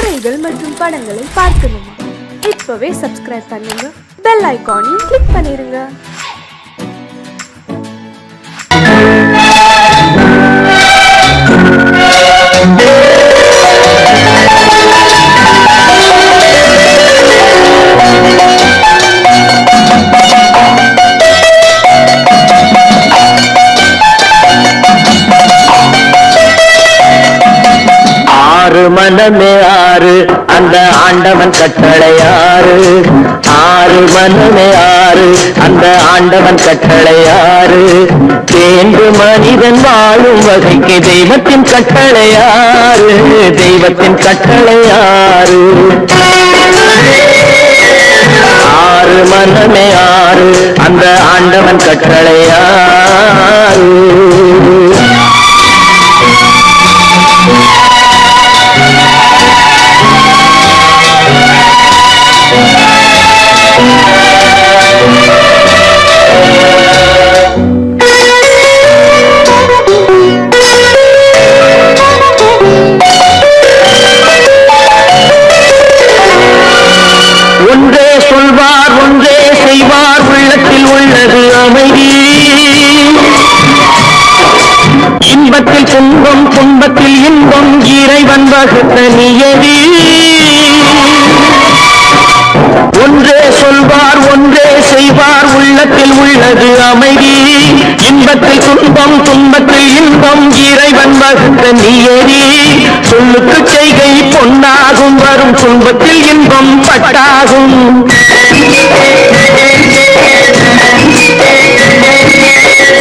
கதைகள் மற்றும் படங்களை பார்க்கணுமா? இப்பவே சப்ஸ்கிரைப் பண்ணுங்க, பெல் ஐகானையும் கிளிக் பண்ணிருங்க. மனமே ஆறு அந்த ஆண்டவன் கட்டளையாறு, ஆறு மனமே ஆறு அந்த ஆண்டவன் கட்டளையாறு. தேர்ந்து மனிதன் வாழும் வகைக்கு தெய்வத்தின் கட்டளையாறு, தெய்வத்தின் கட்டளையாறு. ஆறு மனமே ஆறு அந்த ஆண்டவன் கட்டளையாறு. ஒன்றே சொல்வார் ஒன்றே செய்வார், உள்ளத்தில் உள்ளது அமைதி. இன்பத்தில் துன்பம் துன்பத்தில் இன்பம், இறைவன் வகுத்த நியதி. ஒன்றே சொல்வார் ஒன்றே செய்வார், உள்ளத்தில் உள்ளது அமைதி. இன்பத்தில் துன்பம் துன்பத்தில் இன்பம், இறைவன் வகுத்த நியதி. சொல்லுக்கு செய்கை பொன்னாகும், வரும் துன்பத்தில் இன்பம் பட்டாகும்.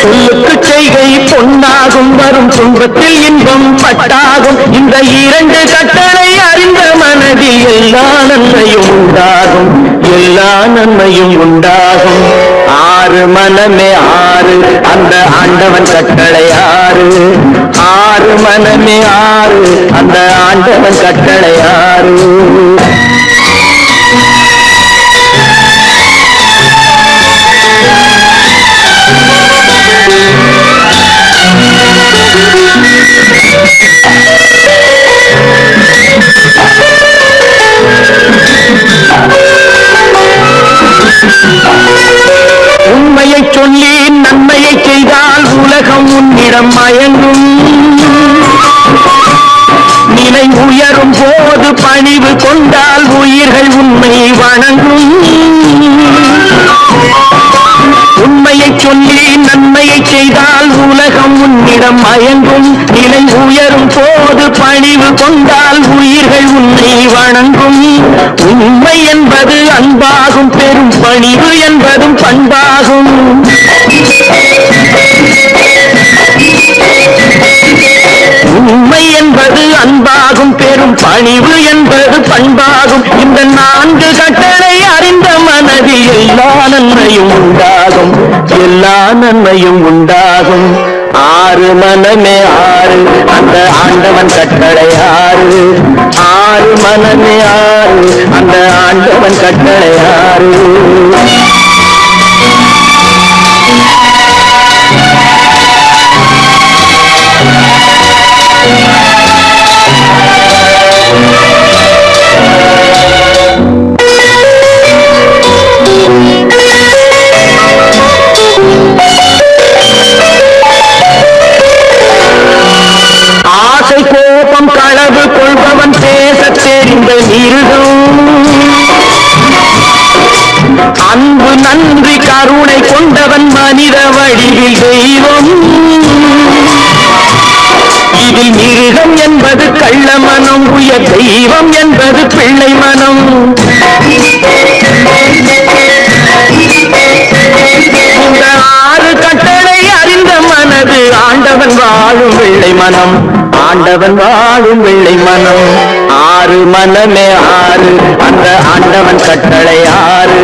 சொல்லுக்கு செய்கை பொன்னாகும், வரும் துன்பத்தில் இன்பம் பட்டாகும். இந்த இரண்டு கட்டளை அறிந்த மனதில் எல்லா நன்மையும் உண்டாகும், எல்லா நன்மையும் உண்டாகும். ஆறு மனமே ஆறு அந்த ஆண்டவன் கட்டளையாறு, ஆறு மனமே ஆறு அந்த ஆண்டவன் கட்டளையாறு. உண்மையை சொல்லி நன்மையை செய்தால் உலகம் உன்னிடம் மயங்கும். நிலை உயரும் போது பணிவு கொண்டால் உயிர்கள் உண்மை வணங்கும். உண்மையை சொல்லி நன்மையை செய்தால் உலகம் உன்னிடம் மயங்கும். நிலை உயரும் போது பணிவு கொண்டால் உயிர்கள் உன்னை வணங்கும். உண்மை என்பது அன்பாகும், பெரும் பணிவு என்பதும் பண்பாகும். உண்மை என்பது அன்பாகும், பெரும் பணிவு என்பது பண்பாகும். இந்த நான்கு கட்டளை அறிந்த மனதில் எல்லா நன்மையும் உண்டாகும், எல்லா நன்மையும் உண்டாகும். ஆறு மனமே ஆறு அந்த ஆண்டவன் கட்டளையாறு, ஆறு மனமே ஆறு அந்த ஆண்டவன் கட்டளையாறு. ஆசை கோபம் களவு கொள்பவன் பேச தெரிந்த மிருகம். அன்பு நன்றி கருணை கொண்டவன் மனித வடிவில் தெய்வம். இதில் மிருகம் என்பது கள்ள மனம், உயர் தெய்வம் என்பது பிள்ளை மனம். இந்த ஆறு கட்டளை அறிந்த மனது ஆண்டவன் வாழும் வெள்ளை மனம், ஆண்டவன் வாழும் வெள்ளை மனம். ஆறு மனமே ஆறு அந்த ஆண்டவன் கட்டளையாறு.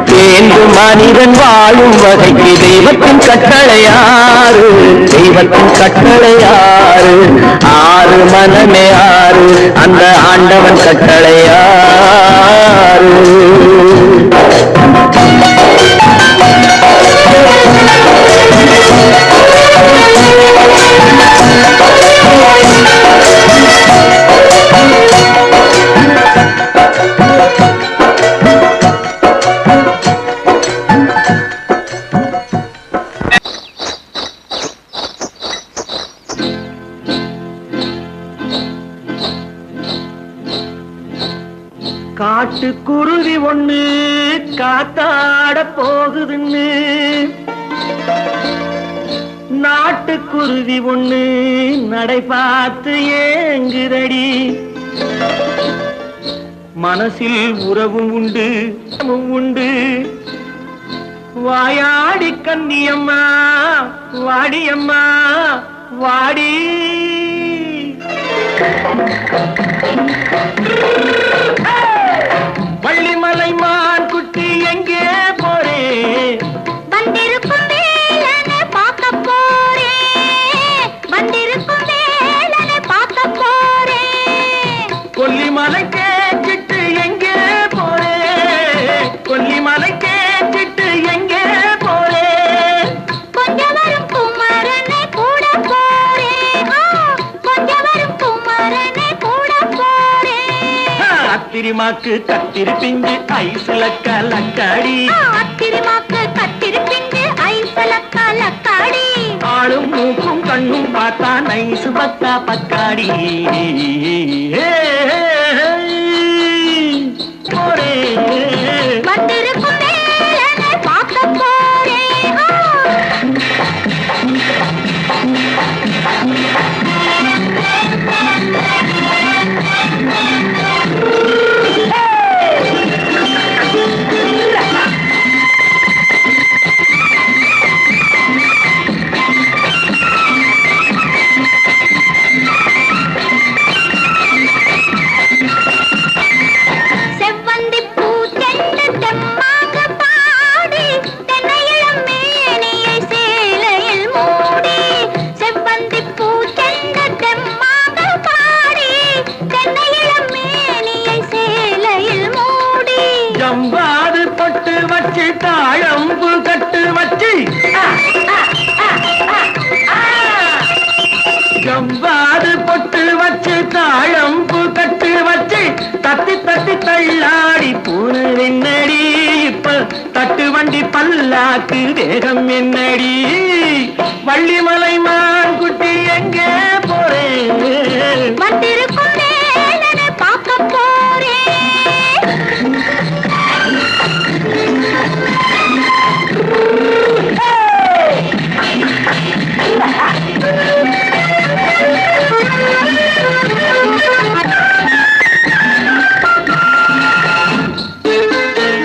தேர்ந்து மனிதன் வாழும் வகைக்கு தெய்வத்தின் கட்டளையாறு, தெய்வத்தின் கட்டளையாறு. ஆறு மனமே ஆறு அந்த ஆண்டவன் கட்டளையாறு. காட்டுக்குருவி ஒண்ணு காத்தாட போகுதுன்னு நாட்டுக்குருவி ஒண்ணு நடை பார்த்து ஏங்குதடி. மனசில் உறவும் உண்டு உண்டு. வாயாடி கன்னியம்மா வாடியம்மா வாடி. வள்ளிமலை மான் குட்டி எங்கே போறே? வந்திருக்கும் வேலனை பார்க்க போறேன். வந்திருக்கும் வேலனை பார்க்க போறேன். கொல்லிமலை கேச்சிட்டு எங்கே போறே? கொல்லிமலை கேச்சிட்டு எங்கே போறே? கொஞ்சம் வரும் குமரனை கூட போறேன். கொஞ்சம் வரும் குமரனை கூட போறேன். அத்திரிமாக்கு கத்திரி பிஞ்சு ஐசுல கலக்காடி. அத்திரிமாக்கு கத்திரி பிஞ்சு ஐசுல கலக்காடி. ஆளும் மூக்கும் கண்ணும் பார்த்தா நைசு பக்கா பக்காடி. போரே வந்திருக்கும் வேலனை பார்க்க போறேன். செவ்வந்தி பூ செண்டு தெம்மாக பாடி தென்னையிளம் மேனியை சேலையில் மூடி. செவ்வந்தி பூ செண்டு தெம்மாக பாடி தென்னையிளம் மேனியை சேலையில் மூடி. ஜம்பாது பொட்டு வச்சு தாழம்பு கட்டு வச்சு. ஜம்பாது பொட்டு வச்சு தாழம்பு கட்டு வச்சு தட்டி தட்டி தள்ளாடி பூனு என்னடி. இப்ப தட்டு வண்டி பல்லாக்கு வேகம் என்னடி. வள்ளிமலை மான் குட்டி எங்கே போறேன்? வந்திருக்கும் வேலனை பார்க்க போறேன்.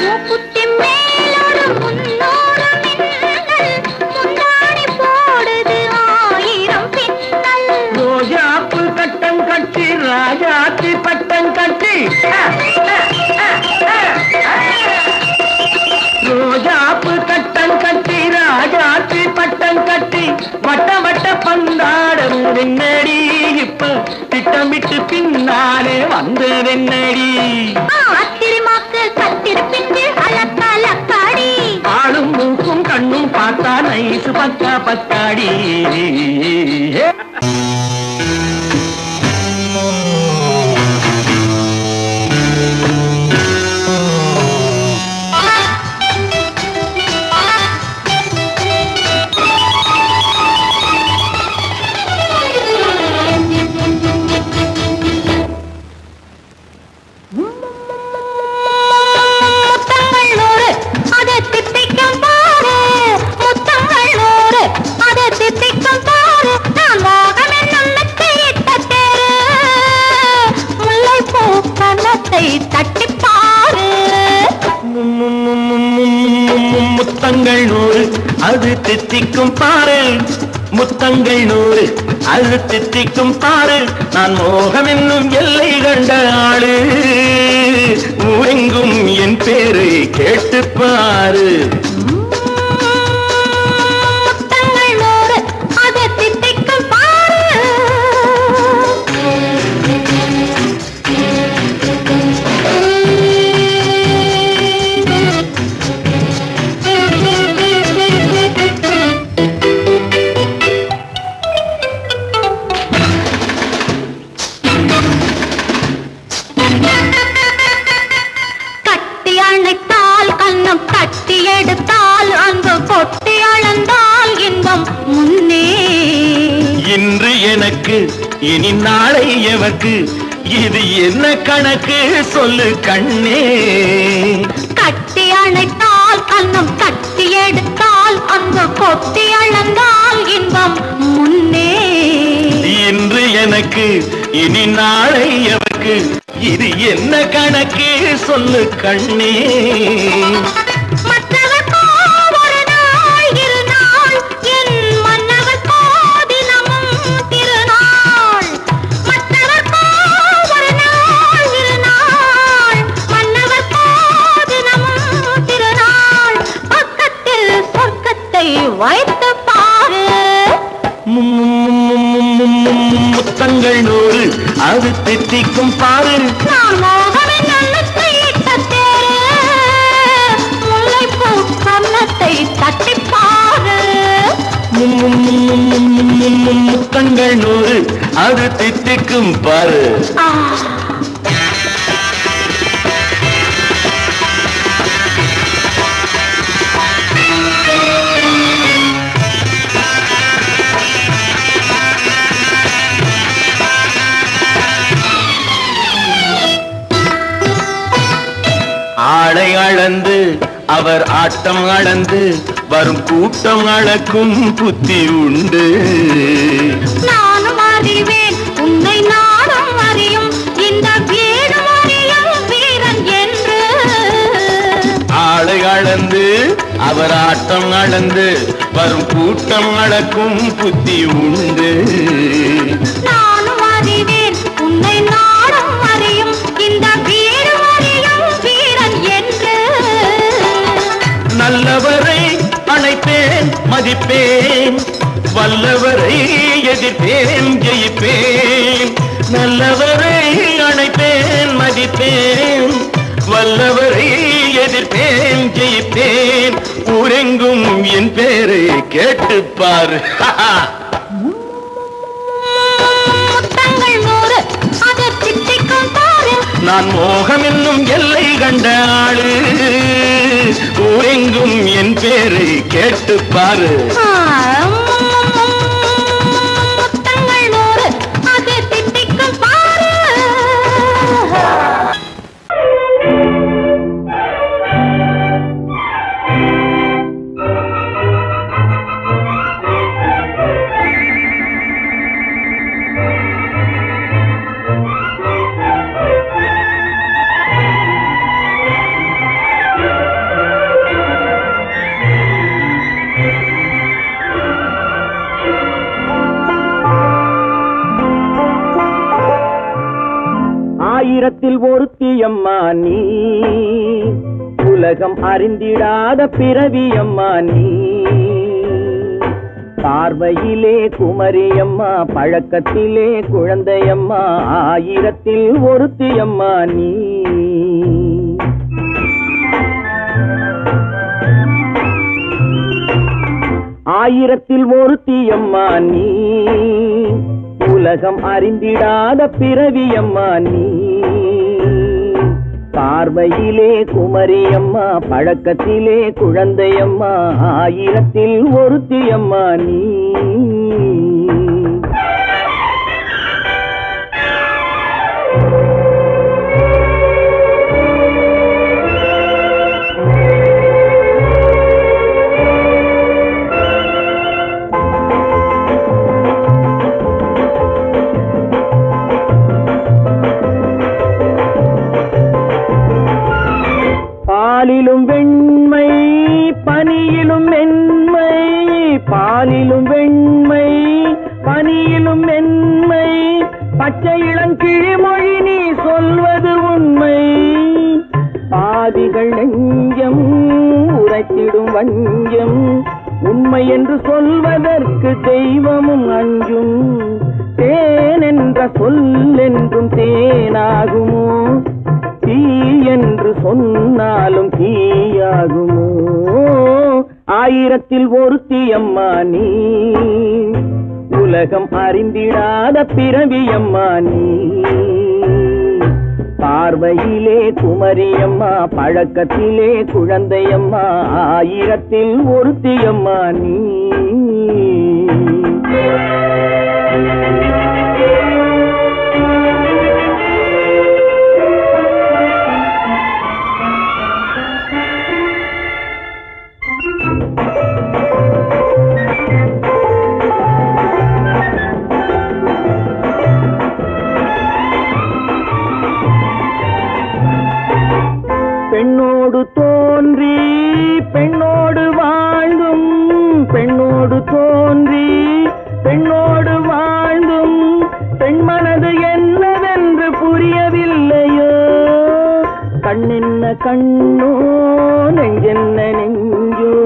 மூக்குத்தி மேலோடு முன்னோடு மின்னல். முந்தாணி போடுது ஆயிரம் பின்னல். ரோஜாப்பு கட்டம் கட்டி ராஜாத்தி பட்டம் கட்டி. ரோஜாப்பு கட்டம் கட்டி ராஜாத்தி பட்டம் கட்டி வட்ட வட்ட பந்தாடம் வெண்ணடி. இப்ப திட்டமிட்டு பின்னாலே வந்ததென்னடி. அத்திரிமாக்கு கத்திரி பிஞ்சு அலக்காடி. ஆளும் மூக்கும் கண்ணும் பார்த்தா நைசு பக்கா பக்காடி. முத்தங்கள் நூறு அதை தித்திக்கும் பாரு. முத்தங்கள் நூறு அதை தித்திக்கும் பாரு. நான் மோகம் என்னும் மெத்தையிட்ட தேரு. முல்லைப்பூ கன்னத்தை தட்டிப் பாரு. முத்தங்கள் நூறு அது தித்திக்கும் பாரு. முத்தங்கள் நூறு அது தித்திக்கும் பாரு. நான் மோகம் என்னும் எல்லை கண்ட ஆளு. ஊரெங்கும் என் பேரை கேட்டு பாரு. முத்தங்கள் நூறு அதை தித்திக்கும் பாரு. கட்டி அணைத்தால் கண்ணம் கட்டி எடுத்தால் அன்பு கொட்டி அளந்தால் இன்பம் முன்னே. இன்று எனக்கு இனி நாளை எவர்க்கு இது என்ன கணக்கு சொல்லு கண்ணே. கட்டி அணைத்தால் கண்ணம் கட்டி எடுத்தால் அந்த கொட்டி அளந்தால் இன்பம் முன்னே. இன்று எனக்கு இனி நாளை எவருக்கு, இது என்ன கணக்கு சொல்லு கண்ணே. மற்றவர்க்கோ ஒரு நாள் இரு நாள், என் மன்னவர்க்கோ தினமும் திருநாள். மற்றவர்க்கோ ஒரு நாள் இரு நாள், மன்னவர்க்கோ தினமும் திருநாள். பக்கத்தில் சொர்க்கத்தை வைத்து பாரு. முத்தங்கள் 100 அது தித்திக்கும் பாரு. நான் மோகனின் நல்லத்தை இட்ட தேரு, முல்லைப்பூ கன்னத்தை தட்டிப் பாரு. முத்தங்கள் 100 அது தித்திக்கும் பாரு. ஆ, ஆளை அளந்து அவர் ஆட்டம் அளந்து வரும் கூட்டம் அளக்கும் புத்தி உண்டு. நானும் அறிவேன் உன்னை நானும் அறியும் இந்த வீடும் அறியும் வீரன் என்று. ஆளை அளந்து அவர் ஆட்டம் அளந்து வரும் கூட்டம் அளக்கும் புத்தி உண்டு. நானும் அறிவேன் உன்னை நானும் அறியும் இந்த வீடும் அறியும் வீரன் என்று. நல்லவரை அணைப்பேன் மதிப்பேன், வல்லவரை எதிர்ப்பேன் ஜெயிப்பேன். நல்லவரை அணைப்பேன் மதிப்பேன், வல்லவரை எதிர்ப்பேன் ஜெயிப்பேன். ஊரெங்கும் என் பேரை கேட்டுப்பார். முத்தங்கள் 100 அதை தித்திக்கும் பாரு. நான் மோகம் என்னும் எல்லை கண்ட ஆளு, ஊரெங்கும் என் பேரை கேட்டுப்பாரு. முத்தங்கள் 100 அதை தித்திக்கும் பாரு. ஆயிரத்தில் ஒருத்தி அம்மா நீ, உலகம் அறிந்திடாத பிறவி அம்மா நீ. பார்வையிலே குமரியம்மா, பழக்கத்திலே குழந்தையம்மா. ஆயிரத்தில் ஒருத்தி அம்மா நீ. ஆயிரத்தில் ஒருத்தி அம்மா நீ, உலகம் அறிந்திடாத பிறவி அம்மா நீ. பார்வையிலே குமரியம்மா, பழக்கத்திலே குழந்தையம்மா. ஆயிரத்தில் ஒருத்தி அம்மா நீ. பாலிலும் வெண்மை பனியிலும் மென்மை, பாலிலும் வெண்மை பனியிலும் மென்மை. பச்சை இளங்கிழிமொழி நீ சொல்வது உண்மை. பாதிகள் நெஞ்சம் உரைத்திடும் வஞ்சம், உண்மை என்று சொல்வதற்கு தெய்வமும் அஞ்சும். தேன் என்ற சொல் என்றும் தேனாகுமோ, தீ என்று சொன்னாலும் தீயாகுமோ. ஆயிரத்தில் ஒருத்தி அம்மா நீ, உலகம் அறிந்திடாத பிறவி அம்மா நீ. பார்வையிலே குமரியம்மா, பழக்கத்திலே குழந்தையம்மா. ஆயிரத்தில் ஒருத்தி அம்மா நீ. பெண்ணோடு தோன்றி பெண்ணோடு வாழ்ந்தும் பெண்ணோடு தோன்றி பெண்ணோடு வாழ்ந்தும் பெண்மனது என்னவென்று புரியவில்லையோ கண்ணென்ன கண்ணோ நெஞ்சென்ன நெஞ்சோ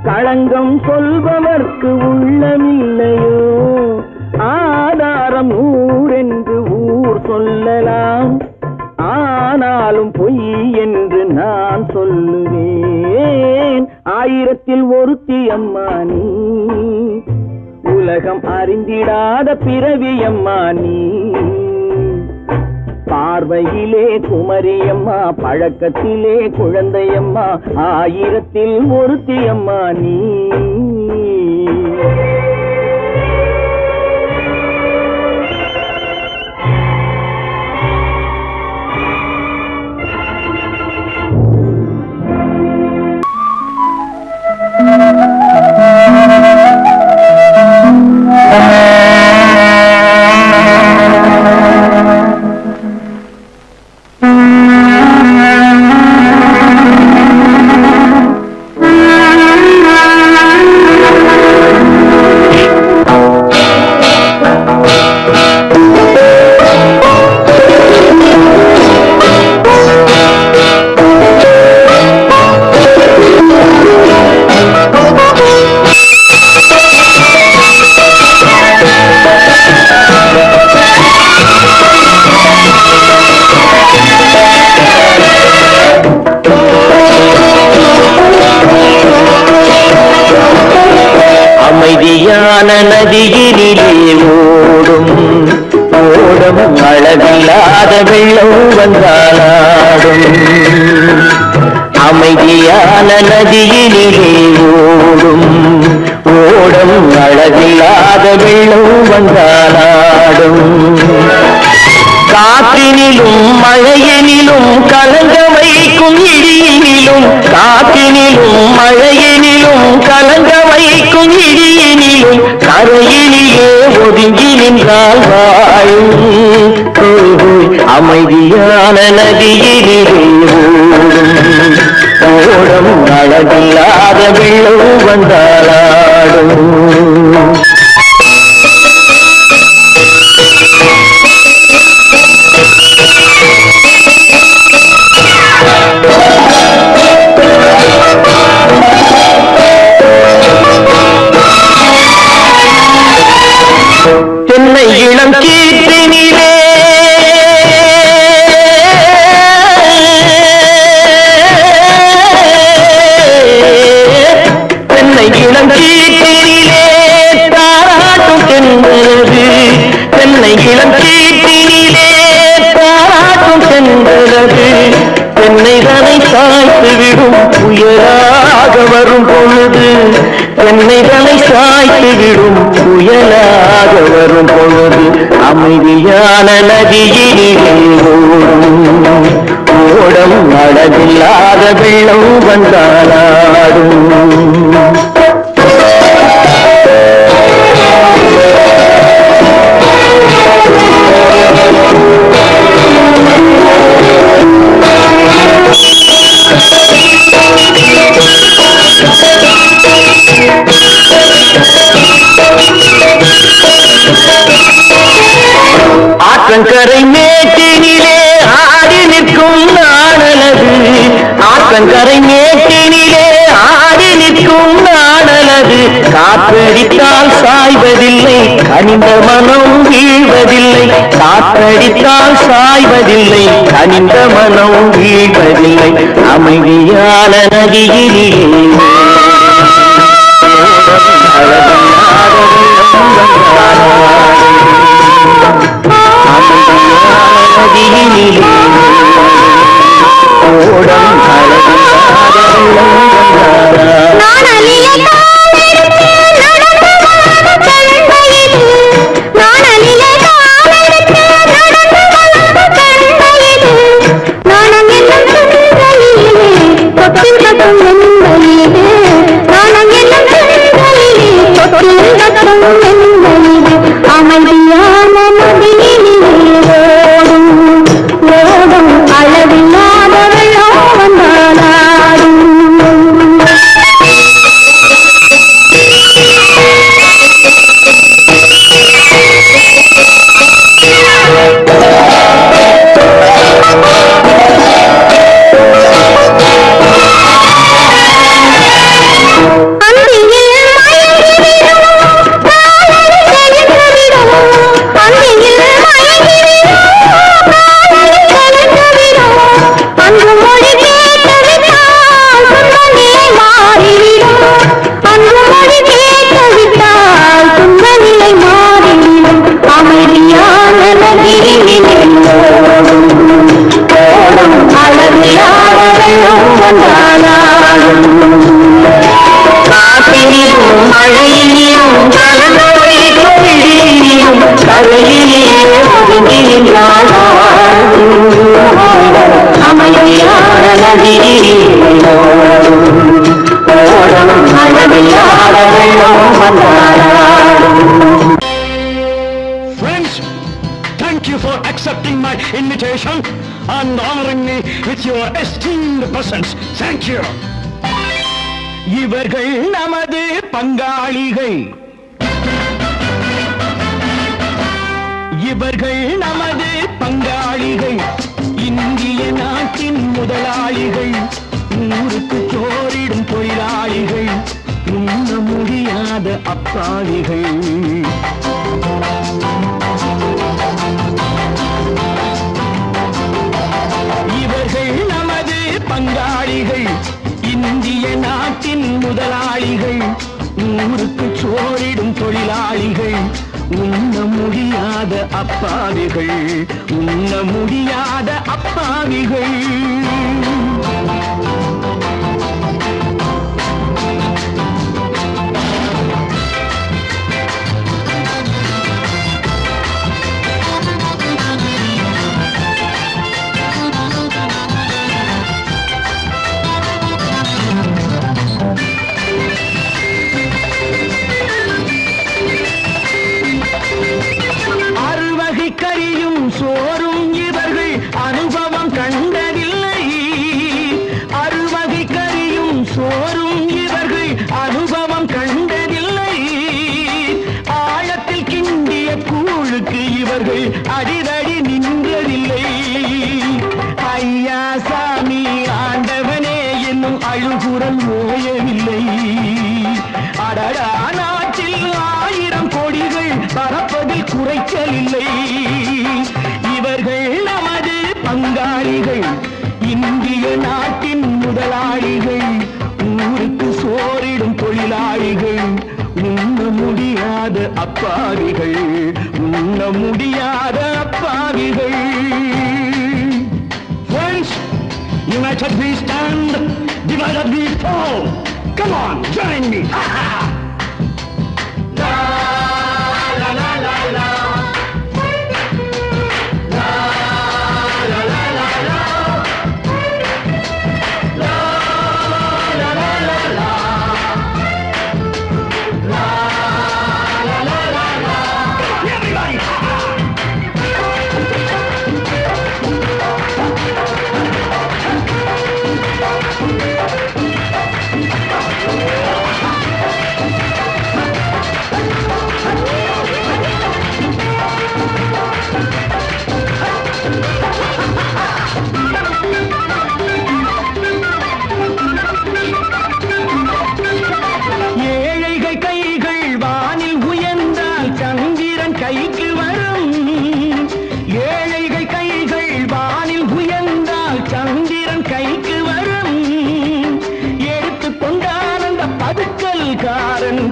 களங்கம் சொல்பவர்க்கு உள்ளமில்லையோ ஆதாரம் ஊரென்று ஊர் சொல்லலாம் ஆனாலும் பொய் என்று நான் சொல்லுவேன் ஆயிரத்தில் ஒருத்தி அம்மா நீ உலகம் அறிந்திடாத பிறவி அம்மா நீ பார்வையிலே குமரியம்மா பழக்கத்திலே குழந்தையம்மா ஆயிரத்தில் ஒருத்தி அம்மா நீ அமைதியான நதியினிலே ஓடும் ஓடும் அளவில்லாத வெள்ளம் வந்தாலாடும் அமைதியான நதியினிலே ஓடும் ஓடும் அளவில்லாத வெள்ளம் வந்தாலாடும் காற்றினிலும் மழையினிலும் கலங்க வைக்கும் இடியினிலும் காற்றினிலும் மழையினிலும் கலங்க வைக்கும் இடியினிலும் கரையினிலே ஒதுங்கி நின்றால் வாழும் அமைதியான நதியினிலே ஓடும் அழகில்லாத வெள்ளம் வந்தாலாடும் தென்னை இளம் கீற்றினிலே தென்னை இளம் கீற்றினிலே தாராட்டும் சென்றது தென்னை இளம் கீற்றினிலே தாராட்டும் சென்றது தென்னை தனை சாய்த்து விடும் புயலாக வரும் பொழுது தென்னை தனை சாய்த்து விடும் புயலாக வரும் பொழுது அமைதியான நதியிலே ஓடும் அழகில்லாத வெள்ளம் வந்தாலாடும் ஆற்றங்கரை மேட்டினிலே ஆடி நிற்கும் நாணலது ஆற்றங்கரை மேட்டினிலே ஆடி நிற்கும் நாணலது காற்றடித்தால் சாய்வதில்லை கனிந்த மனம் வீழ்வதில்லை காற்றடித்தால் சாய்வதில்லை கனிந்த மனம் வீழ்வதில்லை அமைதியான நதியிலே அமைதியான நதியிலே ஓடும் Friends, thank you for accepting my invitation and honoring me with your esteemed presence. Thank you. இவர்கள் நமது பங்காளிகள், இவர்கள் நமது பங்காளிகள், இந்திய நாட்டின் முதலாளிகள், ஊருக்கு சோறிடும் தொழிலாளிகள், உண்ண முடியாத அப்பாவிகள். இவர்கள் நமது பங்காளிகள், இந்திய நாட்டின் முதலாளிகள், ஊருக்கு சோறிடும் தொழிலாளிகள், உண்ண முடியாத அப்பாவிகள், உண்ண முடியாத அப்பாவிகள். கறியும் சோறும் இவர்கள் அனுபவம் கண்டதில்லை. அறுவகை கறியும் சோறும் இவர்கள் அனுபவம் கண்டதில்லை. ஆழத்தில் கிண்டிய கூழுக்கு இவர்கள் அடிதடி நின்றதில்லை. ஐயா சாமி ஆண்டவனே என்னும் அழுகுரல் ஓயவில்லை. அடடா நாட்டில் 1000 கோடிகள் பறப்பதில் குறைச்சலில்லை. இவர்கள் நமது பங்காளிகள், இந்திய நாட்டின் முதலாளிகள், ஊருக்கு சோறிடும் தொழிலாளிகள், உண்ண முடியாத அப்பாவிகள், உண்ண முடியாத அப்பாவிகள். Friends, united we stand, divided we fall. Come on, join me.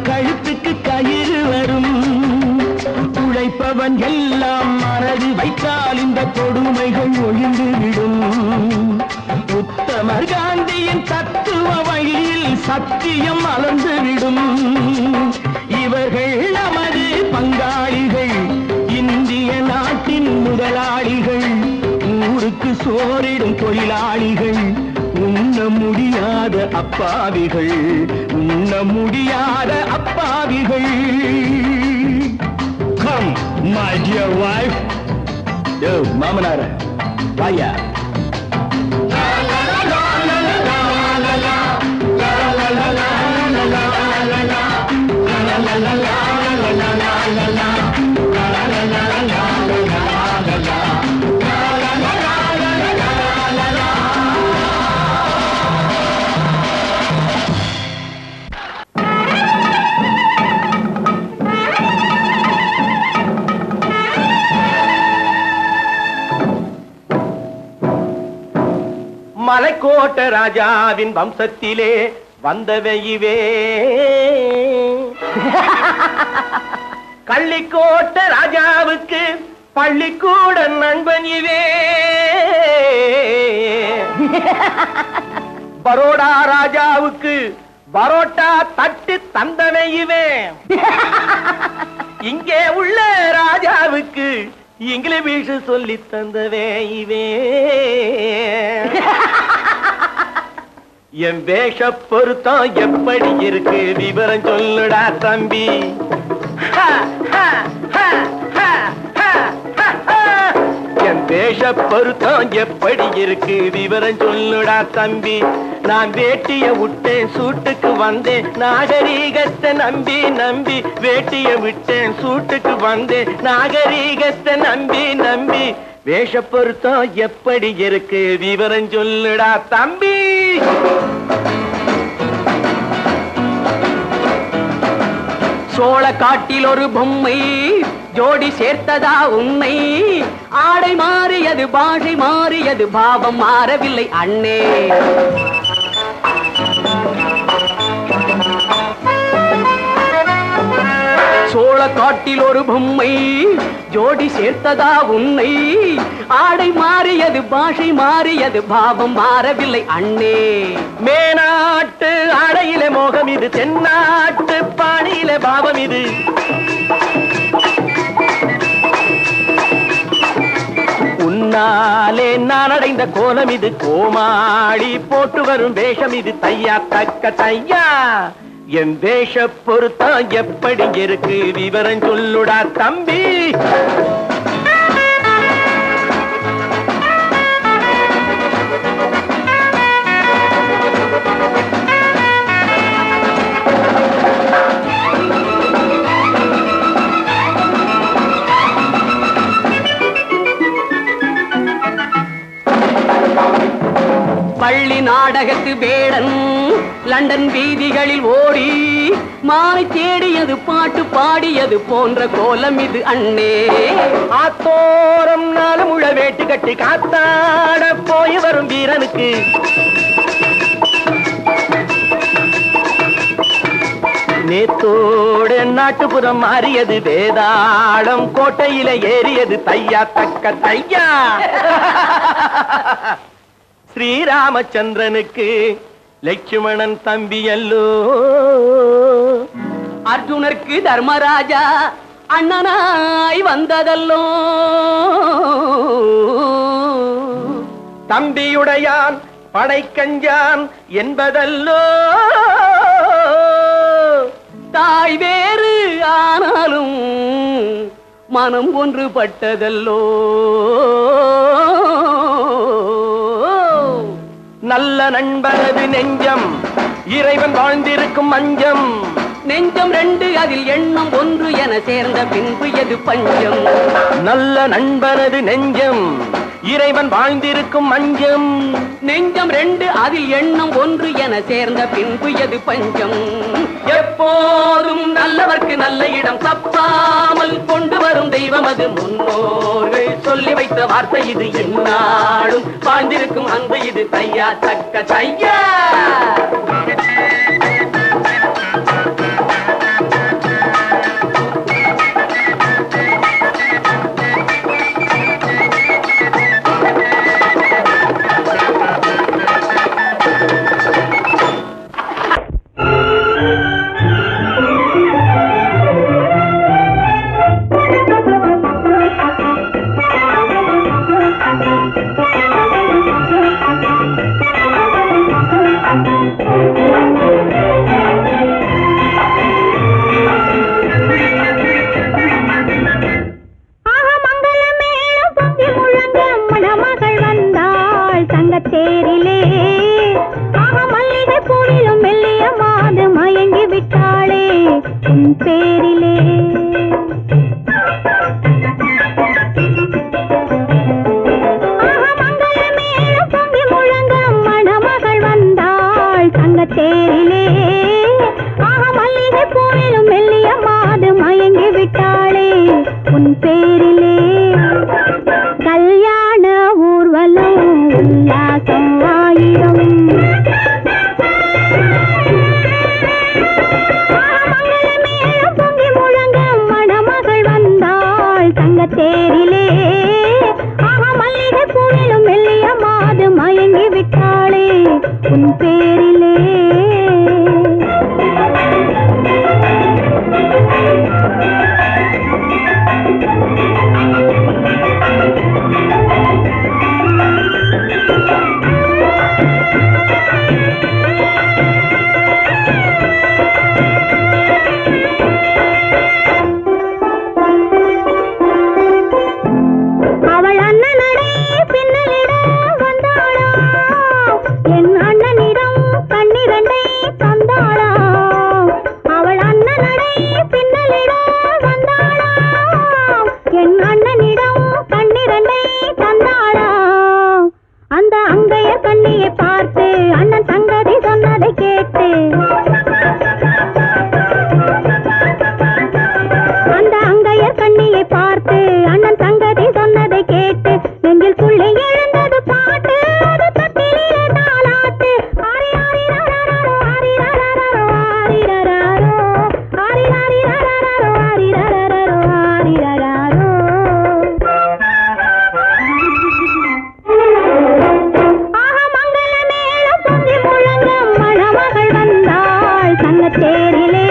கழுத்துக்கு கயிறு வரும். உழைப்பவன் எல்லாம் மனது வைத்தால் இந்த கொடுமைகள் ஒழிந்துவிடும். உத்தமர் காந்தியின் தத்துவ வழியில் சத்தியம் மலர்ந்துவிடும். இவர்கள் நமது பங்காளிகள், இந்திய நாட்டின் முதலாளிகள், ஊருக்கு சோறிடும் தொழிலாளிகள், உண்ண முடியாத அப்பாவிகள், உண்ண முடியாத அப்பாவிகள். Come, my dear wife. Yo, மாமனார வாயா. மலைக்கோட்ட ராஜாவின் வம்சத்திலே வந்தவையுவே, கள்ளிக்கோட்ட ராஜாவுக்கு பள்ளிக்கூட நண்பன் இவே. பரோடா ராஜாவுக்கு பரோட்டா தட்டு தந்தனை இவே. இங்கே உள்ள ராஜாவுக்கு இங்கிலீஷ் சொல்லி தந்தவே இவே. என் வேஷ பொருத்தம் எப்படி இருக்கு விவரம் சொல்லுடா தம்பி. என் வேஷ பொருத்தம் எப்படி இருக்கு விவரம் சொல்லுடா தம்பி. நான் வேட்டிய விட்டேன் சூட்டுக்கு வந்தேன் நாகரீகத்தை நம்பி நம்பி. வேட்டிய விட்டேன் சூட்டுக்கு வந்தேன் நாகரீகத்தை நம்பி நம்பி. வேஷ பொருத்தம் எப்படி இருக்கு விவரம் சொல்லுடா தம்பி. சோழ காட்டில் ஒரு பொம்மை ஜோடி சேர்த்ததா உன்னை. ஆடை மாறியது பாஷை மாறியது பாவம் மாறவில்லை அண்ணே. சோழ காட்டில் ஒரு பொம்மை ஜோடி சேர்த்ததா உன்னை. ஆடை மாறியது பாஷை மாறியது பாவம் மாறவில்லை அண்ணே. மேனாட்டு ஆடையிலே மோகம் இது தென்னாட்டு பாணியிலே பாவம் இது. உன்னாலே நான் அடைந்த கோலம் இது. கோமாளி போட்டு வரும் வேஷம் இது. தையா தக்க தையா. என் வேஷ பொருத்தம் எப்படி இருக்கு விவரம் சொல்லுடா தம்பி. பள்ளி நாடகத்து வேடன் லண்டன் வீதிகளில் ஓடி மாலை தேடியது பாட்டு பாடியது போன்ற கோலம் இது அண்ணே. ஆத்தோரம் நாலு முழ வேட்டு கட்டி காத்தாட போய் வரும் வீரனுக்கு நேத்தோடு நாட்டுப்புறம் மாறியது. வேதாளம் கோட்டையில ஏறியது. தையா தக்க தையா. ஸ்ரீராமச்சந்திரனுக்கு லட்சுமணன் தம்பி அல்லோ. அர்ஜுனருக்கு தர்மராஜா அண்ணனாய் வந்ததல்லோ. தம்பியுடையான் படைக்கஞ்சான் என்பதல்லோ. தாய் வேறு ஆனாலும் மனம் ஒன்றுபட்டதல்லோ. நல்ல நண்பனது நெஞ்சம் இறைவன் வாழ்ந்திருக்கும் மஞ்சம். நெஞ்சம் ரெண்டு அதில் எண்ணம் ஒன்று என சேர்ந்த பின்பு எது பஞ்சம். நல்ல நண்பனது நெஞ்சம் இறைவன் வாழ்ந்திருக்கும் மஞ்சம். நெஞ்சம் ரெண்டு அதில் எண்ணம் ஒன்று என சேர்ந்த பின்பு எது பஞ்சம். எப்போதும் நல்லவர்க்கு நல்ல இடம் தப்பாமல் கொண்டு வரும் தெய்வம் அது. முன்னோர்கள் சொல்லி வைத்த வார்த்தை இது. என்னாலும் வாழ்ந்திருக்கும் அன்பு இது. தையா தக்க தையா. அங்கையர் கண்ணியை பார்த்து அண்ணன் சங்கதி சொன்னதை கேட்டு அந்த அங்கையர் கண்ணியை பார்த்து அண்ணன் சங்கதி சொன்னதை கேட்டு நெஞ்சில் துள்ளி எழுந்தது பாட்டு அது தட்டிலே தாலாட்டு ஆரி ஆரி ரரரரோ ஆரி ரரரரோ ஆரி ரரரோ ஆரி ஆரி ரரரரோ ஆரி ரரரரோ ஆரி ரரரோ ஆஹா மங்கள மேளம் பொங்கி முழங்கும் மணமகள் வந்தாள் சன்னத்தேரிலே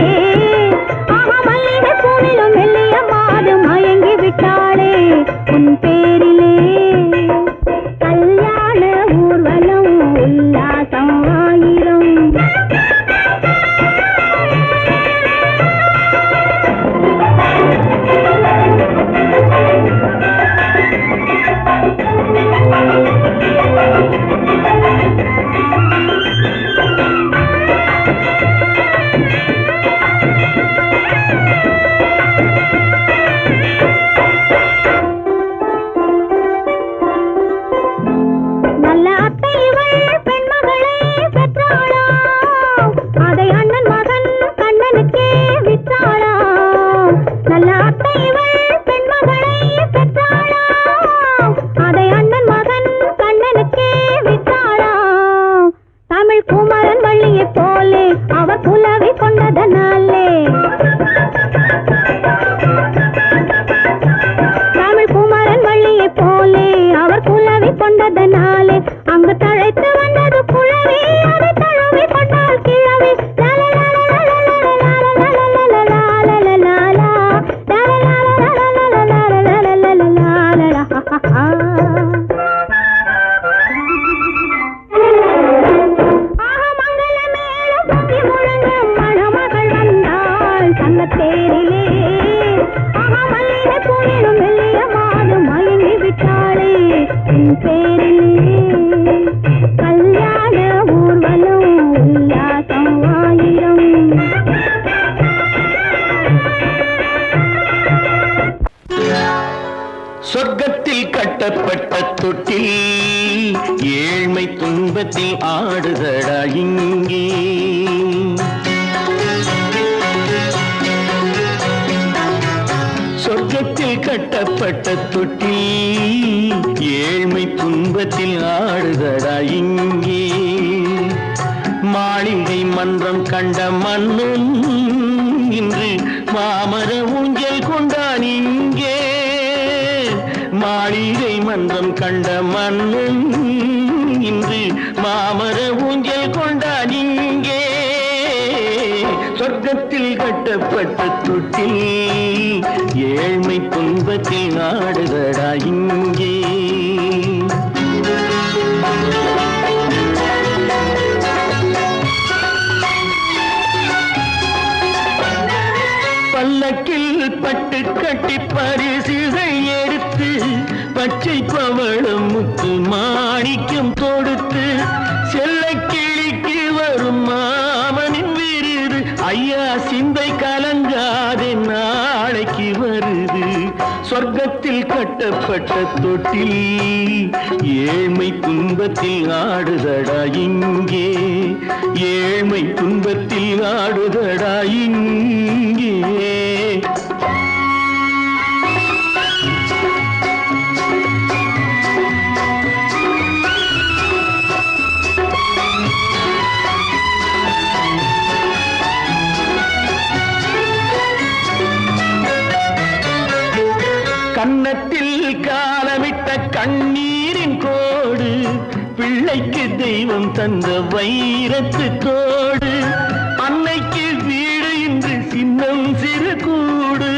ஆஹா மல்லிகை பூவிலும் மெல்லிய மாது மயங்கி விட்டாளே உன் பேரிலே கல்யாண ஊர்வலம் உல்லாசம் ஆயிரம் நல்ல அத்தை இவள் பெண்மகளை பெற்றாளாம் அதை அண்ணன் மகன் கண்ணனுக்கே விற்றாளாம் நல்ல அத்தை இவள் பெண்மகளை பெற்றாளாம் அதை அண்ணன் மகன் கண்ணனுக்கே விற்றாளாம் தமிழ் குமரன் வள்ளியைப் போலே அவர் புலவி கொண்டதனாலே தமிழ் குமரன் வள்ளியைப் போலே அவர் குலவி கொண்டதனாலே அங்கு தழைத்து வந்தது குழவி அதை தழுவி கொண்டால் கிழவி மணமகள் வந்தாள் சங்கத்தேரிலே ஆஹா மல்லிகை பூவிலும் மெல்லிய மாது மயங்கி விட்டாளே உன் பேரிலே கல்யாண ஊர்வலம் உல்லாசம் ஆயிரம் சொர்க்கத்தில் கட்டப்பட்ட தொட்டில் ஏழ்மை துன்பத்தில் ஆடுதடா இங்கே சொர்க்கத்தில் கட்டப்பட்ட தொட்டில் ஏழ்மை துன்பத்தில் ஆடுதடா இங்கே மாளிகை மன்றம் கண்ட மன்னன் இன்று மாமர ஊஞ்சல் கொண்டான் இங்கே மாளிகை மன்றம் கண்ட மன்னன் இன்று மாமர ஊஞ்சல் கொண்டான் இங்கே சொர்க்கத்தில் கட்டப்பட்ட தொட்டில் ஏழ்மை துன்பத்தில் ஆடுதடா இங்கே பல்லக்கில் பட்டு கட்டி பரிசுகள் எடுத்து பச்சை பவளம் முத்து மாணிக்கம் தொடுத்து செல்ல கிளிக்கு வரும் மாமனின் விருது ஐயா சிந்தை கலங்காதே நாளைக்கு வருது சொர்க்கத்தில் கட்டப்பட்ட தொட்டில் ஏழ்மை துன்பத்தில் ஆடுதடா இங்கே ஏழ்மை துன்பத்தில் ஆடுதடா இங்கே கன்னத்தில் காலமிட்ட கண்ணீரின் கோடு பிள்ளைக்கு தெய்வம் தந்த வைரத்து தோடு அன்னைக்கு வீடு இன்று சின்னம் சிறு கூடு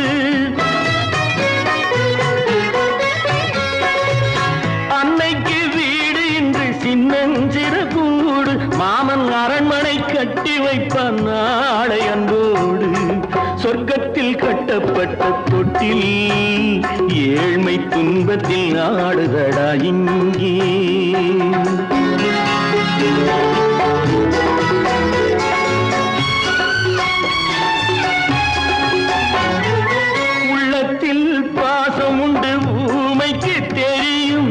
அன்னைக்கு வீடு இன்று சின்னஞ்சிறு கூடு மாமன் அரண்மனை கட்டி வைப்பான் நாளை அன்போடு சொர்க்கத்தில் கட்டப்பட்ட தொட்டில் ஏழ்மை துன்பத்தில் ஆடுதடா இங்கே உள்ளத்தில் பாசம் உண்டு ஊமைக்கு தெரியும்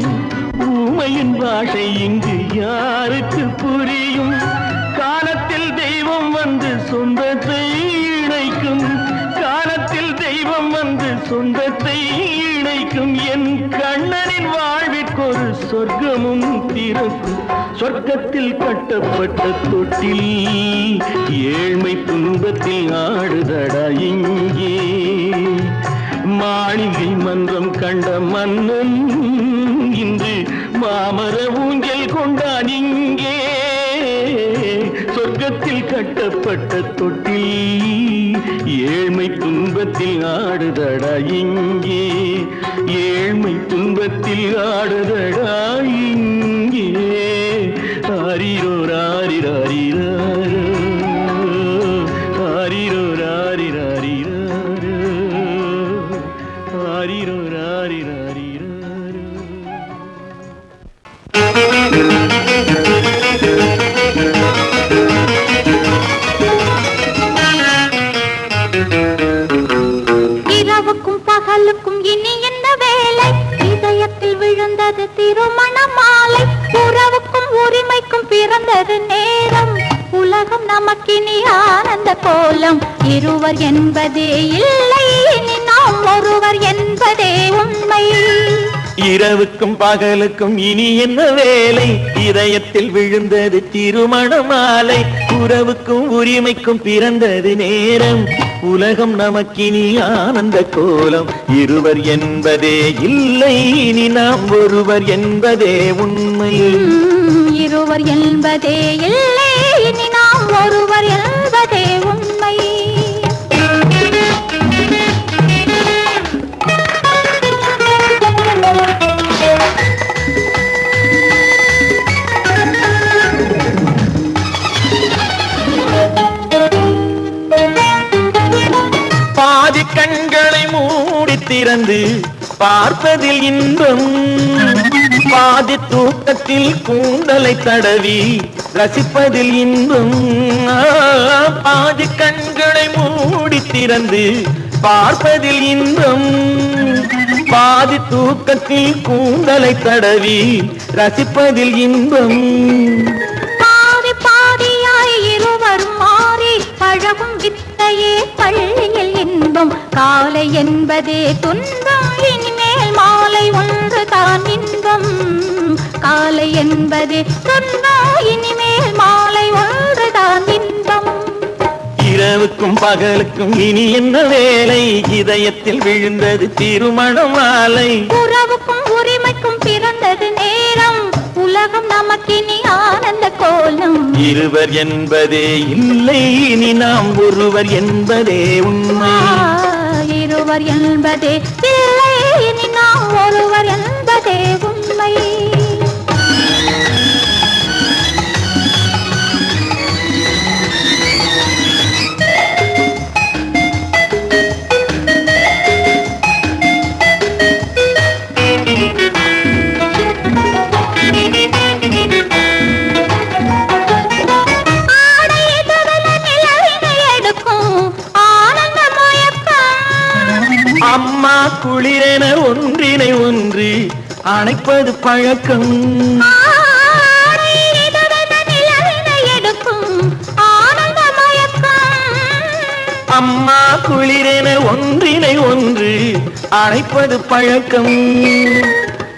ஊமையின் பாஷை இங்கு சொர்க்கமும் திறக்கும் சொர்க்கத்தில் கட்டப்பட்ட தொட்டில் ஏழ்மை துன்பத்தில் ஆடுதடா இங்கே மாளிகை மன்றம் கண்ட மன்னன் இன்று மாமர ஊஞ்சல் கொண்டான் இங்கே சொர்க்கத்தில் கட்டப்பட்ட தொட்டில் ஏழ்மை துன்பத்தில் ஆடுதடா இங்கே ஏழ்மை துன்பத்தில் ஆடுதடா இங்கே ஆரிரோ ராரிராரிராரோ ஆரிரோ ராரிராரிராரோ ஆரிரோ ராரிராரிராரோ இரவுக்கும் பகலுக்கும் இனி என்ன வேலை இதயத்தில் விழுந்தது திருமண மாலை உறவுக்கும் உரிமைக்கும் பிறந்தது நேரம் உலகம் நமக்கினி ஆனந்த கோலம் இருவர் என்பதே இல்லை இனி நாம் ஒருவர் என்பதே உண்மை இரவுக்கும் பகலுக்கும் இனி என்ன வேலை இதயத்தில் விழுந்தது திருமண மாலை உறவுக்கும் உரிமைக்கும் பிறந்தது நேரம் உலகம் நமக்கினி ஆனந்த கோலம் இருவர் என்பதே இல்லை இனி நாம் ஒருவர் என்பதே உண்மை இருவர் என்பதே இல்லை இனி நாம் ஒருவர் என்பதே உண்மை பாதி கண்களை மூடி திறந்து பார்ப்பதில் இன்பம் பாதி தூக்கத்தில் கூந்தலை தடவி ரசிப்பதில் இன்பம் பாதி கண்களை மூடி திறந்து பார்ப்பதில் இன்பம் பாதி தூக்கத்தில் கூந்தலை தடவி ரசிப்பதில் இன்பம் பாதி பாதியாய் இருவர் மாறி பழகும் வித்தையே பள்ளியில் இன்பம் காலை என்பதே துன்பம் இனிமேல் மாலை ஒன்று தான் இன்பம் காலை என்பதே துன்பம் இனிமேல் மாலை ஒன்று தான் இன்பம் இரவுக்கும் பகலுக்கும் இனி என்ன வேலை இதயத்தில் விழுந்தது திருமண மாலை உறவுக்கும் உரிமைக்கும் பிறந்தது நேரம் உலகம் நமக்கினி ஆனந்த கோலம் இருவர் என்பதே இல்லை இனி நாம் ஒருவர் என்பதே உண்மை இருவர் என்பதே இல்லை இனி நாம் ஒருவர் என்பதே உண்மை அம்மா குளிரென ஒன்றினை ஒன்று அணைப்பது பழக்கம் அம்மா குளிரென ஒன்றினை ஒன்று அணைப்பது பழக்கம்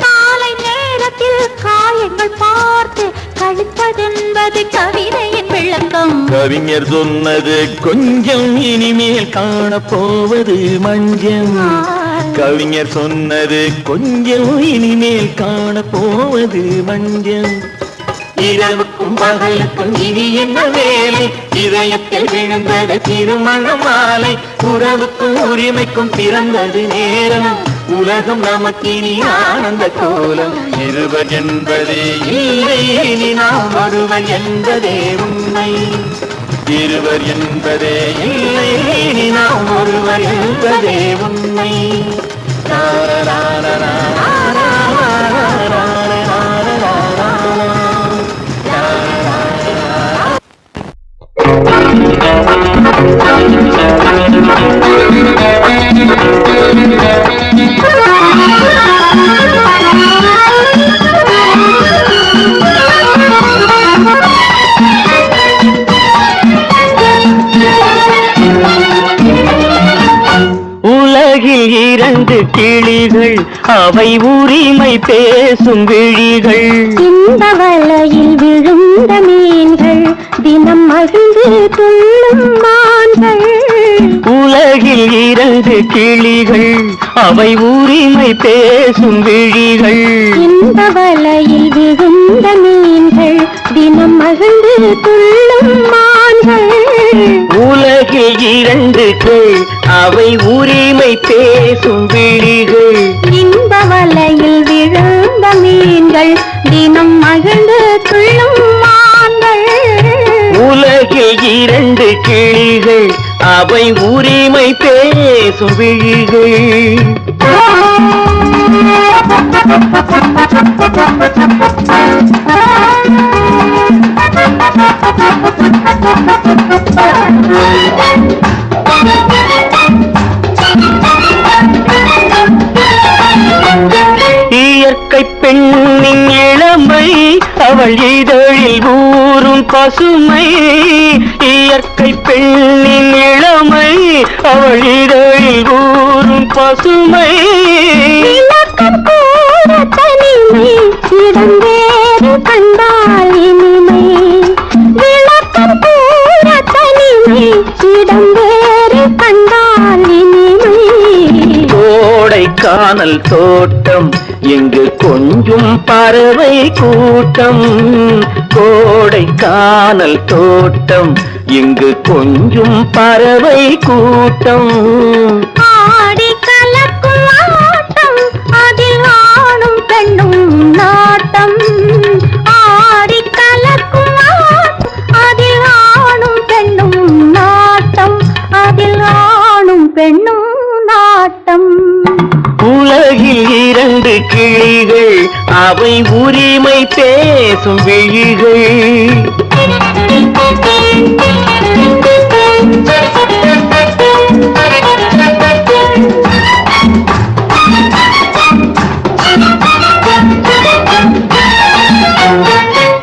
காலை நேரத்தில் காயங்கள் பார்த்து கழிப்பதென்பது கவிதையின் விளக்கம் கவிஞர் சொன்னது கொஞ்சம் இனிமேல் காணப்போவது மஞ்சம் கவிஞர் சொன்னது கொஞ்சம் இனிமேல் காணப்போவது மஞ்சம் இரவுக்கும் பகலுக்கும் இனி என்ன வேலை இதயத்தில் விழுந்தது திருமண மாலை உறவுக்கும் உரிமைக்கும் பிறந்தது நேரம் உலகம் நமக்கினி ஆனந்த கோலம் இருவர் என்பதே இல்லை இனி நாம் ஒருவர் என்பதே உண்மை இருவர் என்பதே இல்லை இனி நாம் ஒருவர் என்பதே உண்மை உலகில் இரண்டு கிளிகள் அவை உரிமை பேசும் விழிகள் இந்த வலையில் விழுந்த மீன்கள் தினம் மகிழ்ந்து துள்ளும் மான்கள் உலகில் 2 கிளிகள் அவை உரிமை பேசும் விழிகள் இந்த வலையில் விழுந்த மீன்கள் தினம் மகிழ்ந்து துள்ளும் மான்கள் உலகில் 2 கிளை அவை உரிமை பேசும் விழிகள் இந்த வலையில் விழுந்த மீன்கள் தினம் மகிழ்ந்து துள்ளும் மான்கள் உலகில் 2 கிளிகள் அவை உரிமை பேசும் விழிகள் இயற்கை பெண்ணின் இளமை அவள் இதழில் ஊறும் பசுமை இயற்கை பெண்ணின் இளமை அவள் இதழில் ஊறும் பசுமை விளக்கம் கூற தனிமை இடம் வேறு கண்டால் இனிமை விளக்கம் கூற தனிமை இடம் வேறு கண்டால் இனிமை கோடைக்கானல் தோட்டம் எங்கு கொஞ்சும் பறவை கூட்டம் கோடைக்கானல் தோட்டம் எங்கு கொஞ்சும் பறவை கூட்டம் ஆடி கலக்கும் ஆட்டம் அதில் ஆணும் பெண்ணும் நாட்டம் ஆடி கலக்கும் ஆட்டம் அதில் ஆணும் பெண்ணும் நாட்டம் அதில் ஆணும் பெண்ணும் நாட்டம் உலகில் 2 கிளிகள் அவை உரிமை பேசும் விழிகள்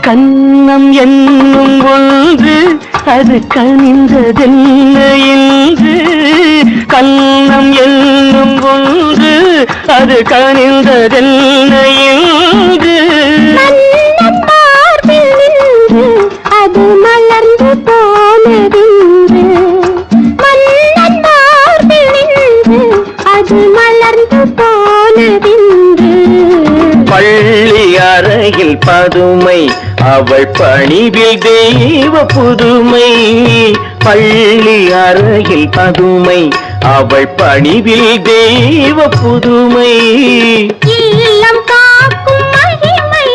கன்னம் என்னும் ஒன்று அது கனிந்ததென்ன என்று கன்னம் என்னும் ஒன்று அது கனிந்ததென்ன என்று மார்பில் நின்று அது மலர்ந்து போனதென்று மன்னன் மார்பில் நின்று அது மலர்ந்து போனதென்று பள்ளி அறையில் பதுமை அவள் பணிவில் தெய்வ புதுமை பள்ளி அறையில் பதுமை அவள் பணிவில் தெய்வ புதுமை இல்லம் காக்கும் மகிமை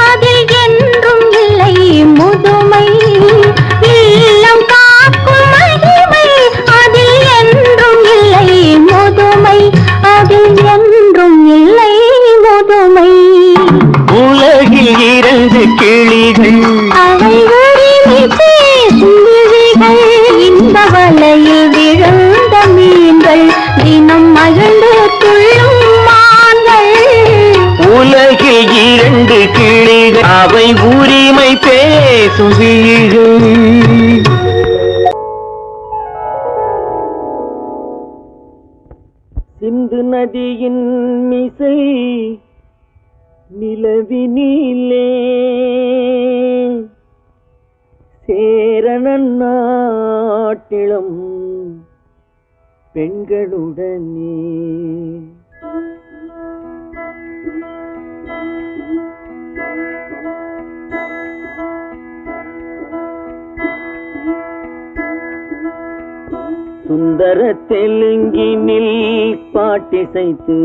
அதில் என்றும் இல்லை முதுமை இல்லம் காக்கும் மகிமை அதில் என்றும் இல்லை முதுமை அதில் என்றும் இல்லை முதுமை உலகில் 2 கிளிகள் அவை உரிமை பேசும் விழிகள் இந்த வலையில் விழுந்த மீன்கள் தினம் மகிழ்ந்து துள்ளும் மான்கள் உலகில் 2 கிளிகள் அவை உரிமை பேசும் விழிகள் சிந்து நதியின் மிசை நிலவினிலே சேரணன் நாட்டிளம் பெண்களுடனே சுந்தர தெலுங்கினில் பாட்டிசைத்து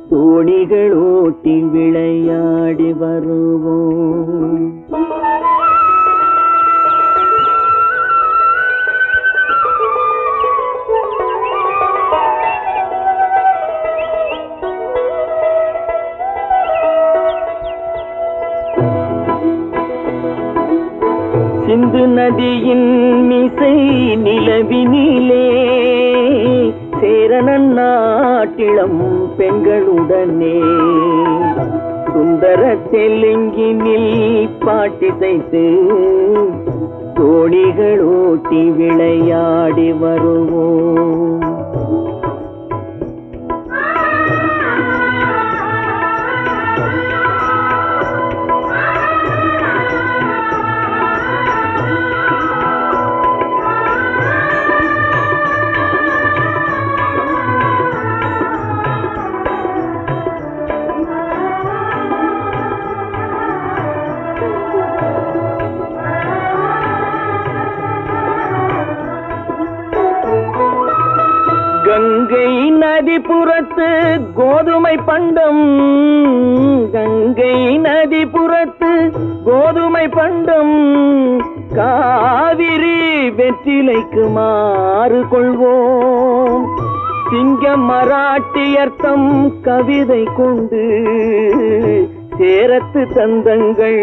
தோணிகள் ஓட்டி விளையாடி வருவோம் சிந்து நதியின் மிசை நிலவினிலே சேரணன் நாட்டிளம் பெண்களுடனே சுந்தர தெலுங்கினில் பாட்டிசைத்து தோணிகள் ஓட்டி விளையாடி வருவோம் புறத்து கோதுமை பண்டம், கங்கை நதி புறத்து கோதுமை பண்டம், காவிரி வெற்றிலைக்கு மாறு கொள்வோம். சிங்கம் மராட்டியர்த்தம் கவிதை கொண்டு சேரத்து தந்தங்கள்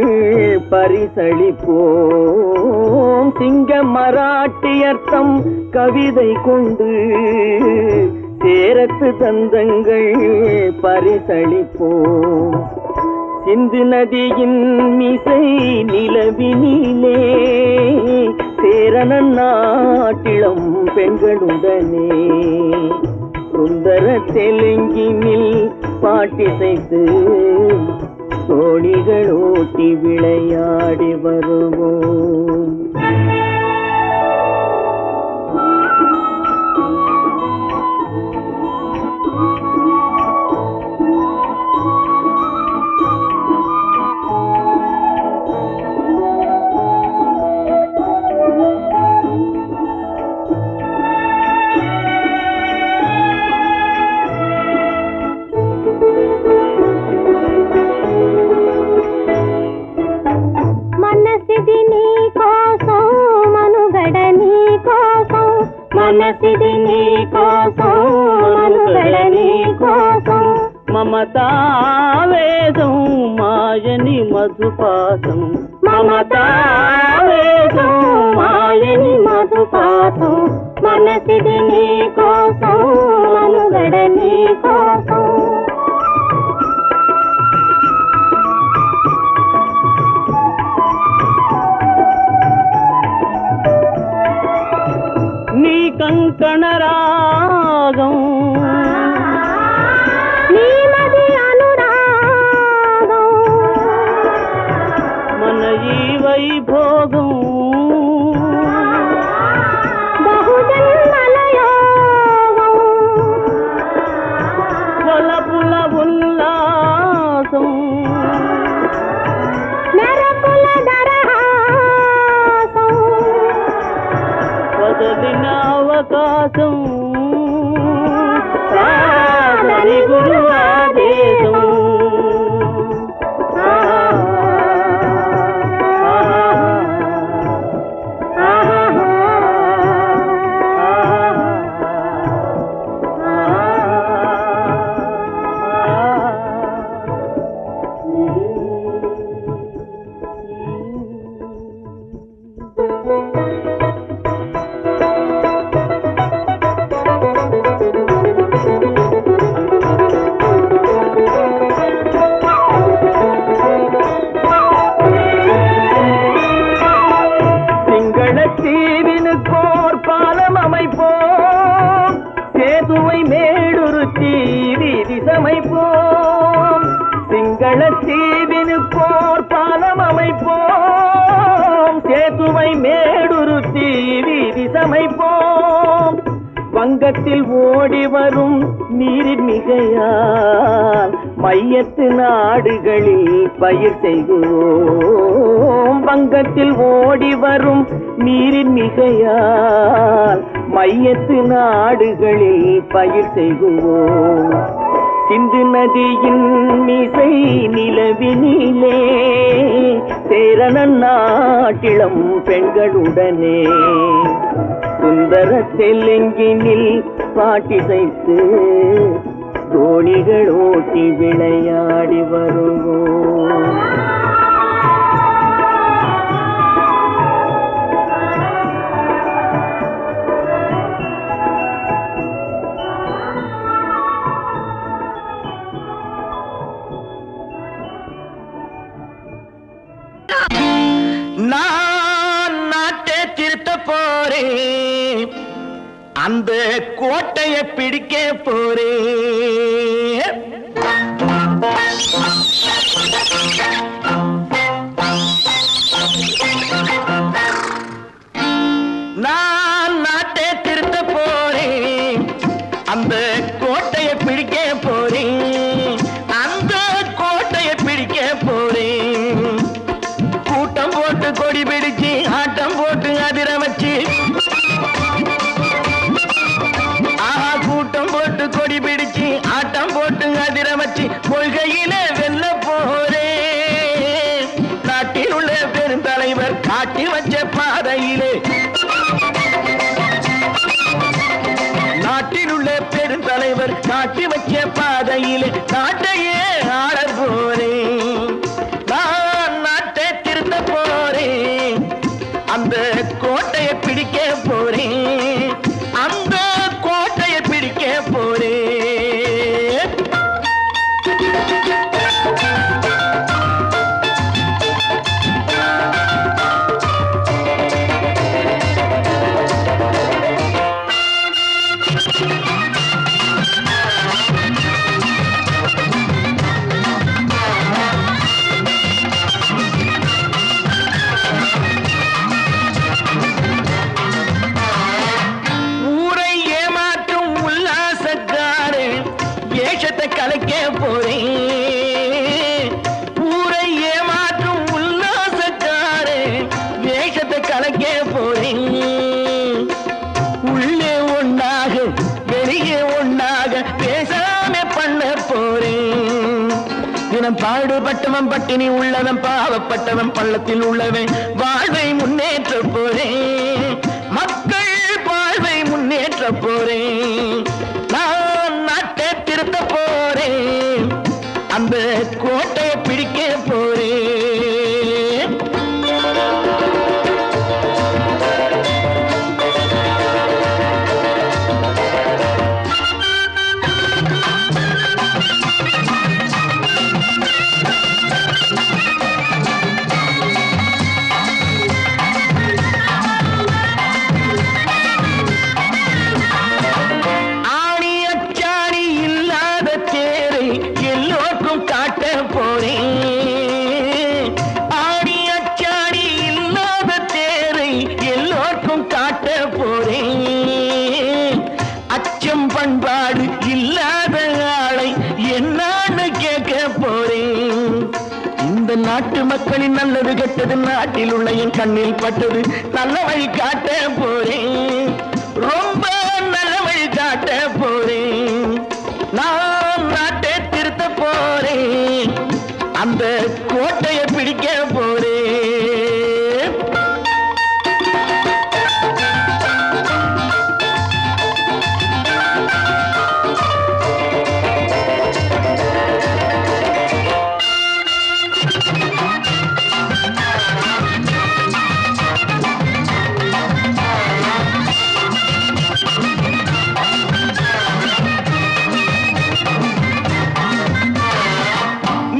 பரிசளிப்போம். சிங்கம் மராட்டியர்த்தம் கவிதை கொண்டு சேரத்து தந்தங்கள் பரிசளிப்போம். சிந்து நதியின் மிசை நிலவினிலே சேரணன் நாட்டிளம் பெண்களுடனே சுந்தர தெலுங்கினில் பாட்டிசைத்து தோணிகள் ஓட்டி விளையாடி வருவோம். మనసిది నీ కోసం మనుగడ నీ కోసం మమతావేదం మాయని మధుపాసం మమతావేదం మాయని మధుపాసం మనసిది నీ కోసం మనుగడ నీ కోసం నీ కంకణ రాగం నీ మది అనురాగం మన ఈ వైభోగం బహుజన్మల యోగం వలపుల ఉల్లాసం మెరపుల దరహాసం వదలిన అవకాశం కాదని గురు ఆదేశం தீவினுக்கோர் பாலம் அமைப்போம், சேதுவை மேடுருத்தி வீதி சமைப்போம். சிங்கள தீவினுக்கோர் பாலம் அமைப்போம், சேதுவை மேடுருத்தி வீதி சமைப்போம். வங்கத்தில் ஓடி வரும் நீரின் மிகையால் மையத்து நாடுகளில் பயிர் செய்வோம். வங்கத்தில் ஓடி வரும் நீரின் மிகையால் மையத்து நாடுகளில் பயிர் செய்வோம். சிந்து நதியின் மிசை நிலவினிலே சேரணன் நாட்டிளம் பெண்களுடனே சுந்தர தெலுங்கினில் பாட்டிசைத்து தோணிகள் ஓட்டி விளையாடி வருவோம். நான் நாட்டை திருத்த போறேன், அந்த கோட்டையை பிடிக்க போறேன். நான் நாட்டை திருத்த போறேன், அந்த கோட்டையை பிடிக்க போறேன், அந்த கோட்டையை பிடிக்க போறேன். கூட்டம் போட்டு கொடி பிடிச்சு ஆட்டம் போட்டு அதிர வச்சு, கூட்டம் போட்டு கொடி பிடிச்சு காட்டி வச்ச பாதையிலே நாட்டில் உள்ள பெருந்தலைவர் காட்டி வச்ச பாதையிலே நாட்டையே ஆள போறேன். நான் நாட்டை திருத்த போறேன். அந்த கோட்டையை பிடிக்க போறேன். அந்த கோட்டையை பிடிக்க போறேன். ஊரை ஏமாற்றும் உல்லாசக்காரு வேஷத்தை கலைக்க போறேன். ஊரை ஏமாற்றும் உல்லாசக்காரு வேஷத்தை கலைக்க போறேன். உள்ளே ஒண்ணாக வெளியே ஒண்ணாக பேசாம பண்ண போறேன். தினம் பாடுபட்டவன் பட்டினி உள்ளவன் பாவப்பட்டவன் பள்ளத்தில் உள்ளவன் வாழ்வை முன்னேற்ற போறேன். மக்கள் வாழ்வை முன்னேற்ற போறேன். நான் நாட்டை திருத்த போறேன். அந்த கோட்டையை பிடிக்க போறேன். ஆணி அச்சாணி இல்லாத தேரை எல்லோருக்கும் காட்ட போறேன். ஆணி அச்சாணி இல்லாத தேரை எல்லோருக்கும் காட்ட போறேன். அச்சம் பண்பாடு இல்லாத ஆளை என்னான்னு கேட்க போறேன். இந்த நாட்டு மக்களின் நல்லது கெட்டது நாட்டில் உள்ள என் கண்ணில் பட்டது நல்ல வழி காட்ட போறேன். ரொம்ப நல்ல வழி காட்ட போறேன். நான் நாட்டை திருத்த போறேன். அந்த கோட்டையை பிடிக்க போறேன்.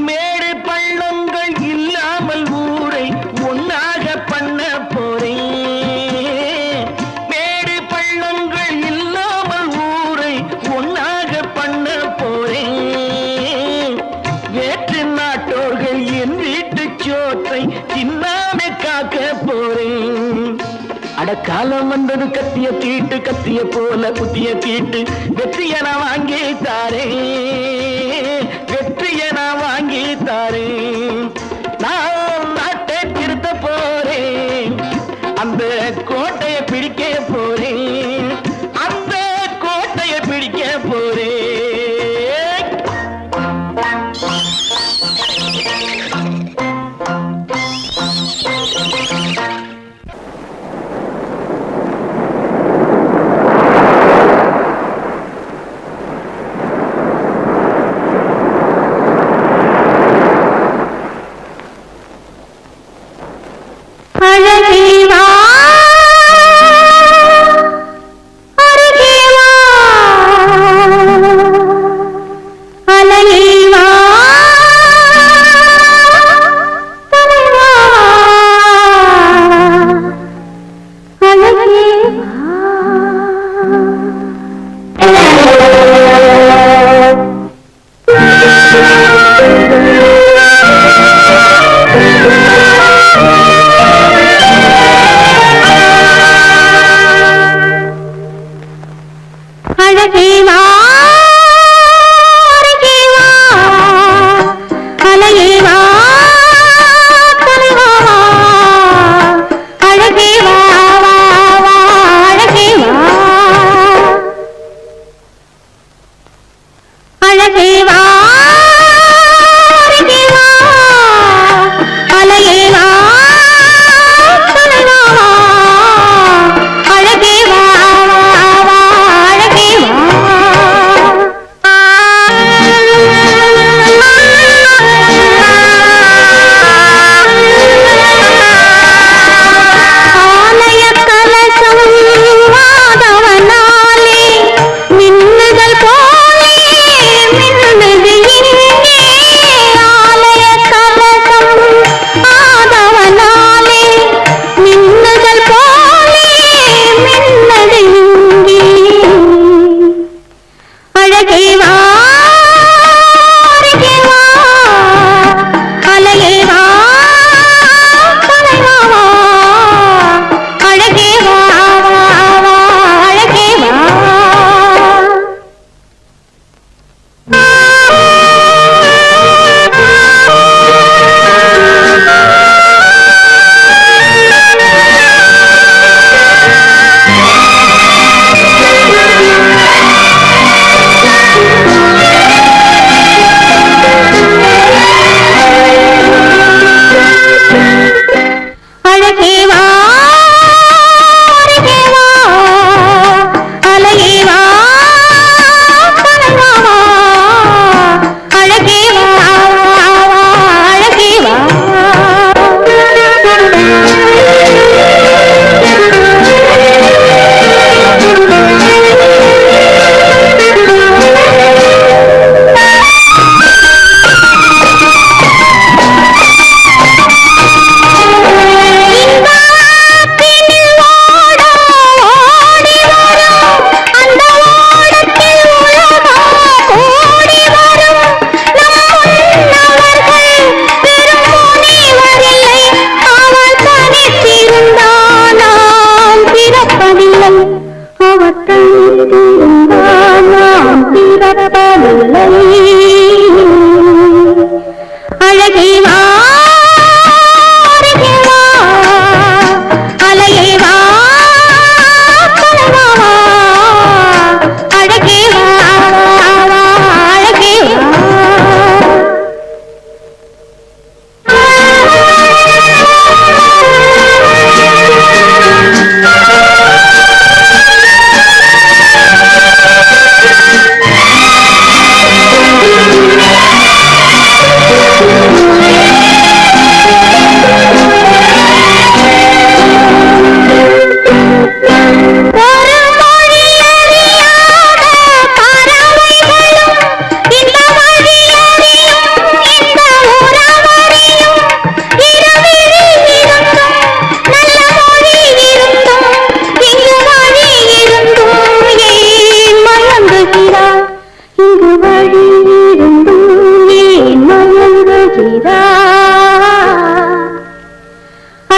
மேடு பள்ளங்கள் இல்லாமல் ஊரை ஒன்னாக பண்ண போறேன். மேடு பள்ளங்கள் இல்லாமல் ஊரை ஒன்னாக பண்ண போறேன். வேற்று நாட்டோர்கள் என் வீட்டு சோற்றை தின்னாம காக்க போறேன். அடக்காலம் வந்தது கத்திய தீட்டு கத்திய போல புத்திய தீட்டு வெற்றிய நான் வாங்கி தாரேன். வெற்றிய நான் வாங்கி தாரேன். நான் நாட்டை திருத்த போறேன். அந்த கோட்டையை பிடிக்க போறேன். அந்த கோட்டையை பிடிக்க போறேன். அழகே வா அருகே வா அழகே வா தலைவா அழகே வா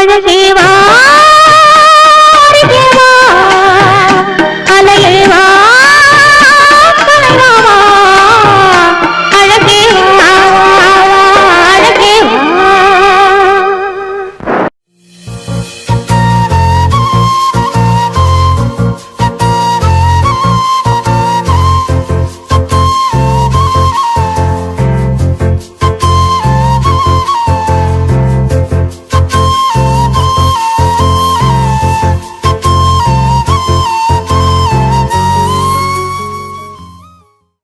அழகே வா